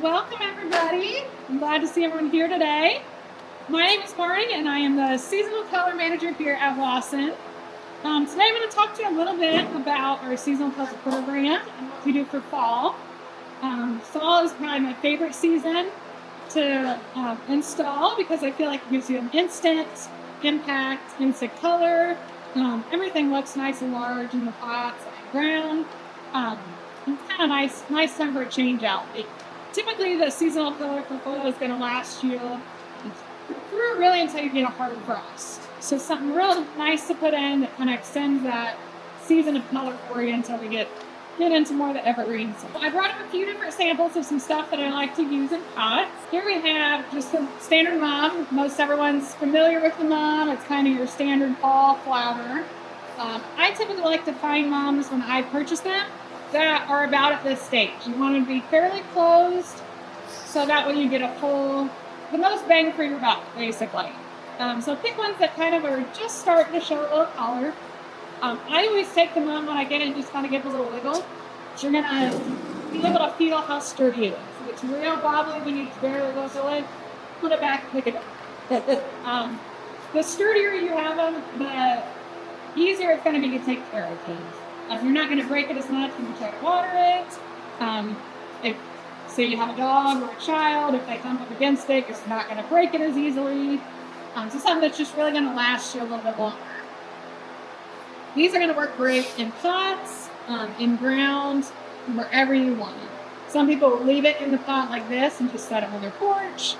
Welcome everybody. I'm glad to see everyone here today. My name is Marnie and I am the Seasonal Color Manager here at Wasson. Today I'm going to talk to you a little bit about our Seasonal Color program and what we do for fall. Fall is probably my favorite season to install because I feel like it gives you an instant impact, instant color. Everything looks nice and large in the pots and ground. It's kind of nice time for a change out. Typically, the seasonal color for fall is going to last you through really until you get a hard frost. So something real nice to put in that kind of extends that season of color for you until we get into more of the evergreens. So I brought up a few different samples of some stuff that I like to use in pots. Here we have just the standard mum. Most everyone's familiar with the mum. It's kind of your standard fall flower. I typically like to find mums when I purchase them that are about at this stage. You want to be fairly closed so that way you get the most bang for your buck, basically. So pick ones that kind of are just starting to show a little color. I always take the mum when I get it and just kind of give a little wiggle. So you're going to be able to feel how sturdy it is. If it's real wobbly when you barely wiggle it, put it back, pick it up. The sturdier you have them, the easier it's going to be to take care of things. You're not going to break it as much when you try to water it. If, say you have a dog or a child, if they come up against it, it's not going to break it as easily. So something that's just really going to last you a little bit longer. These are going to work great in pots, in ground, wherever you want it. Some people will leave it in the pot like this and just set it on their porch.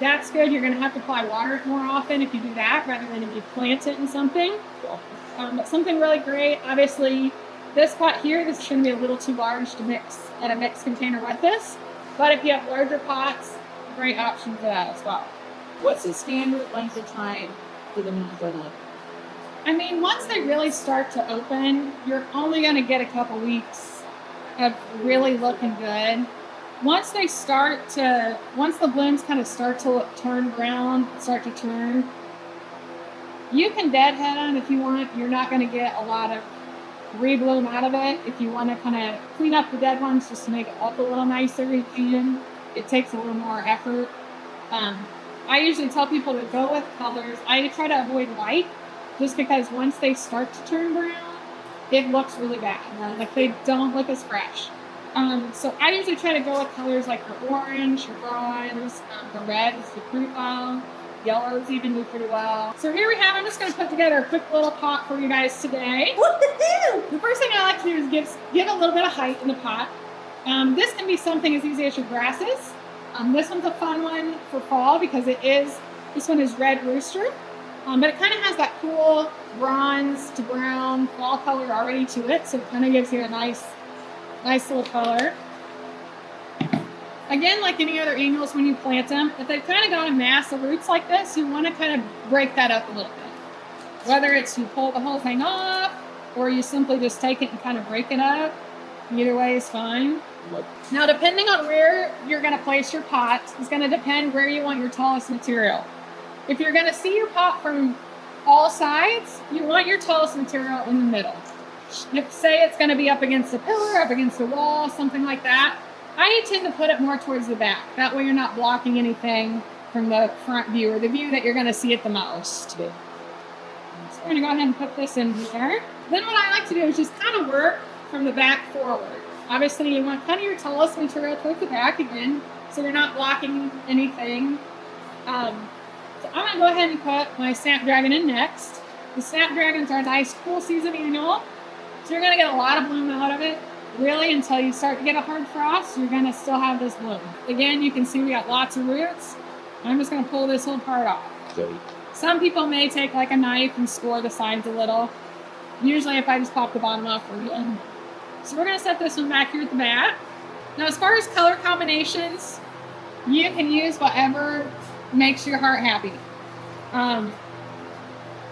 That's good. You're going to have to apply water more often if you do that rather than if you plant it in something. But something really great, obviously, this pot here, this is going to be a little too large to mix in a mixed container with this. But if you have larger pots, great option for that as well. What's the standard length of time for them to go to? I mean, once they really start to open, you're only going to get a couple weeks of really looking good. Once the blooms kind of start to turn brown, start to turn, you can deadhead them if you want. You're not going to get a lot of rebloom out of it. If you want to kind of clean up the dead ones just to make it look a little nicer, you can. It takes a little more effort. I usually tell people to go with colors. I try to avoid white just because once they start to turn brown, it looks really bad. Like they don't look as fresh. So I usually try to go with colors like the orange, the bronze, the red is do pretty well. Yellows even do pretty well. So here we have, I'm just going to put together a quick little pot for you guys today. The first thing I like to do is give a little bit of height in the pot. This can be something as easy as your grasses. This one's a fun one for fall because this one is red rooster. But it kind of has that cool bronze to brown fall color already to it. So it kind of gives you a nice little color. Again, like any other annuals when you plant them, if they've kind of got a mass of roots like this, you want to kind of break that up a little bit. Whether it's you pull the whole thing off, or you simply just take it and kind of break it up, either way is fine. Now, depending on where you're going to place your pot, is going to depend where you want your tallest material. If you're going to see your pot from all sides, you want your tallest material in the middle. If, say, it's going to be up against a pillar, up against a wall, something like that, I tend to put it more towards the back. That way you're not blocking anything from the front view or the view that you're going to see it the most. So we're going to go ahead and put this in here. Then what I like to do is just kind of work from the back forward. Obviously you want kind of your tallest material towards the back again, so you're not blocking anything. So I'm going to go ahead and put my Snapdragon in next. The Snapdragons are a nice cool season annual, so you're going to get a lot of bloom out of it. Really, until you start to get a hard frost, you're going to still have this bloom. Again, you can see we got lots of roots. I'm just going to pull this whole part off. Okay. Some people may take like a knife and score the sides a little. Usually if I just pop the bottom off, we're good. So we're going to set this one back here at the back. Now as far as color combinations, you can use whatever makes your heart happy.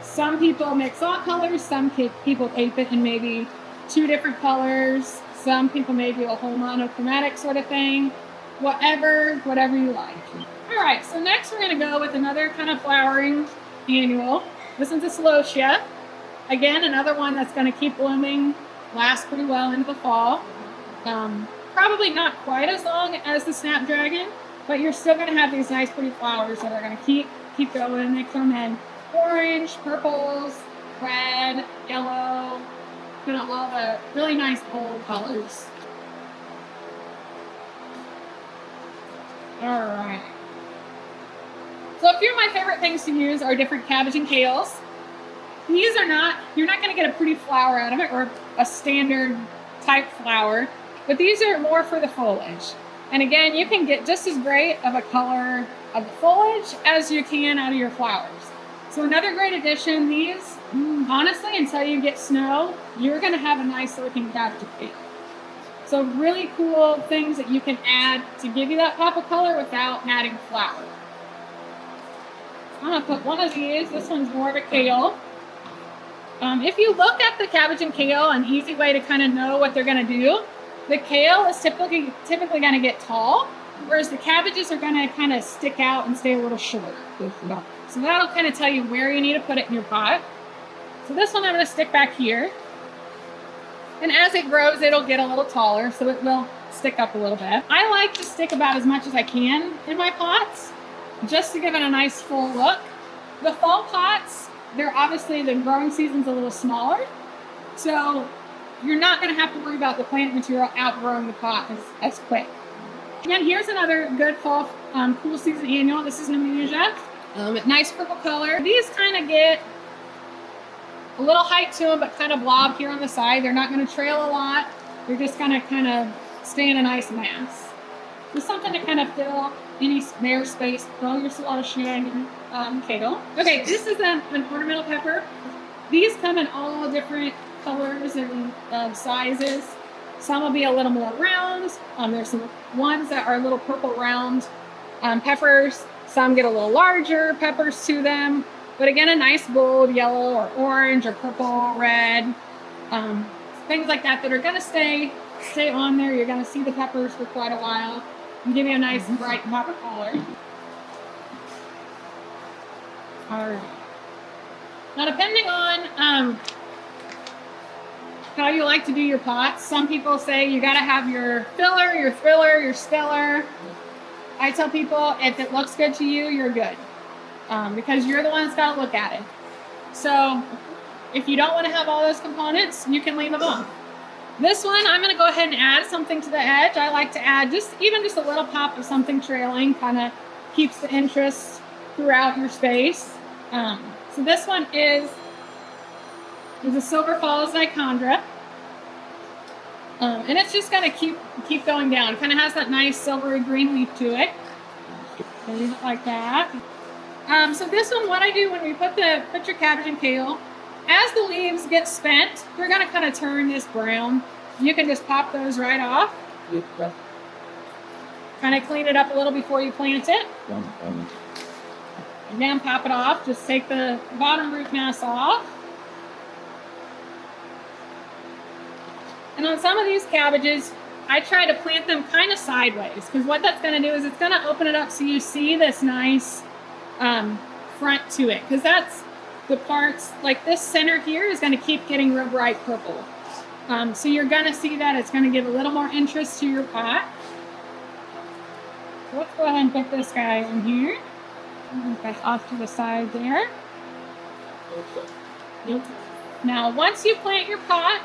Some people mix all colors, some people tape it in maybe 2 different colors. Some people may do a whole monochromatic sort of thing. Whatever you like. All right, so next we're going to go with another kind of flowering annual. This one's a celosia. Again, another one that's going to keep blooming, last pretty well into the fall. probably not quite as long as the snapdragon, but you're still going to have these nice pretty flowers that are going to keep going. They come in orange, purples, red, yellow, kind of all the really nice bold colors. All right. So a few of my favorite things to use are different cabbage and kales. These are not, you're not going to get a pretty flower out of it or a standard type flower, but these are more for the foliage. And again, you can get just as great of a color of the foliage as you can out of your flowers. So another great addition, these, honestly, until you get snow, you're going to have a nice looking cabbage cake. So really cool things that you can add to give you that pop of color without adding flower. I'm going to put one of these. This one's more of a kale. If you look at the cabbage and kale, an easy way to kind of know what they're going to do, the kale is typically going to get tall, whereas the cabbages are going to kind of stick out and stay a little shorter. So that'll kind of tell you where you need to put it in your pot. So this one I'm going to stick back here. And as it grows, it'll get a little taller, so it will stick up a little bit. I like to stick about as much as I can in my pots, just to give it a nice full look. The fall pots, they're obviously, the growing season's a little smaller, so you're not going to have to worry about the plant material outgrowing the pot as quick. And here's another good fall cool season annual. This is Nemusia. Nice purple color. These kind of get a little height to them, but kind of blob here on the side. They're not going to trail a lot. They're just going to kind of stay in a nice mass. Just something to kind of fill any bare space. Throw your squash and kale. Okay, this is an ornamental pepper. These come in all different colors and sizes. Some will be a little more round. There's some ones that are little purple round peppers. Some get a little larger peppers to them. But again, a nice bold yellow or orange or purple, red, things like that are going to stay on there. You're going to see the peppers for quite a while and give you a nice bright pop of color. All right. Now, depending on how you like to do your pots, some people say you got to have your filler, your thriller, your spiller. I tell people if it looks good to you, you're good. Because you're the one that's got to look at it. So if you don't want to have all those components, you can leave them off. This one, I'm going to go ahead and add something to the edge. I like to add just a little pop of something trailing, kind of keeps the interest throughout your space. So this one is a Silver Falls Dichondra. And it's just going to keep going down. It kind of has that nice silvery green leaf to it. Leave it like that. So this one, what I do when we put your cabbage and kale, as the leaves get spent, they're going to kind of turn this brown. You can just pop those right off. Kind of clean it up a little before you plant it. And then pop it off. Just take the bottom root mass off. And on some of these cabbages, I try to plant them kind of sideways, because what that's going to do is it's going to open it up so you see this nice front to it, because that's the parts, like this center here is going to keep getting real bright purple. So you're going to see that it's going to give a little more interest to your pot. So let's go ahead and put this guy in here. That's off to the side there. Now, once you plant your pot,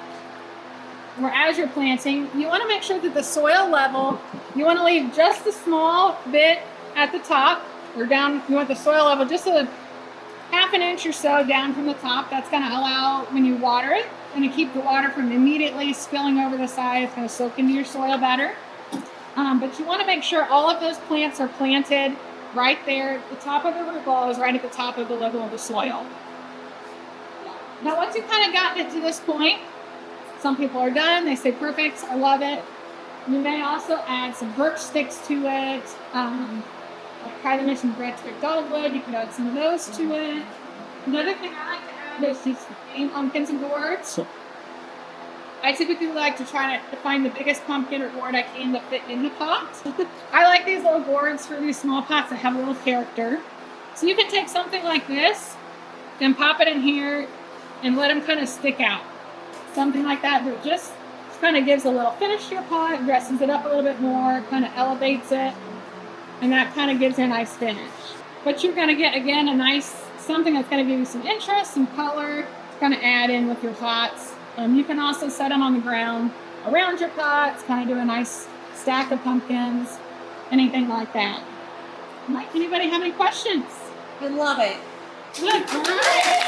or as you're planting, you want to make sure that the soil level, you want to leave just a small bit at the top, or down, you want the soil level just a half an inch or so down from the top. That's going to allow, when you water it, going to keep the water from immediately spilling over the side. It's going to soak into your soil better. But you want to make sure all of those plants are planted right there. The top of the root ball is right at the top of the level of the soil. Now, once you've kind of gotten it to this point, some people are done. They say, perfect, I love it. You may also add some birch sticks to it. Like I mentioned, red stick dogwood. You can add some of those to it. Another thing I like to add is these pumpkins and gourds. I typically like to try to find the biggest pumpkin or gourd I can to fit in the pot. I like these little gourds for these small pots that have a little character. So you can take something like this, then pop it in here and let them kind of stick out. Something like that, but just kind of gives a little finish to your pot, dresses it up a little bit more, kind of elevates it, and that kind of gives it a nice finish. But you're going to get, again, something that's going to give you some interest, some color, kind of add in with your pots. You can also set them on the ground around your pots, kind of do a nice stack of pumpkins, anything like that. Anybody have any questions? I love it. Good. All right.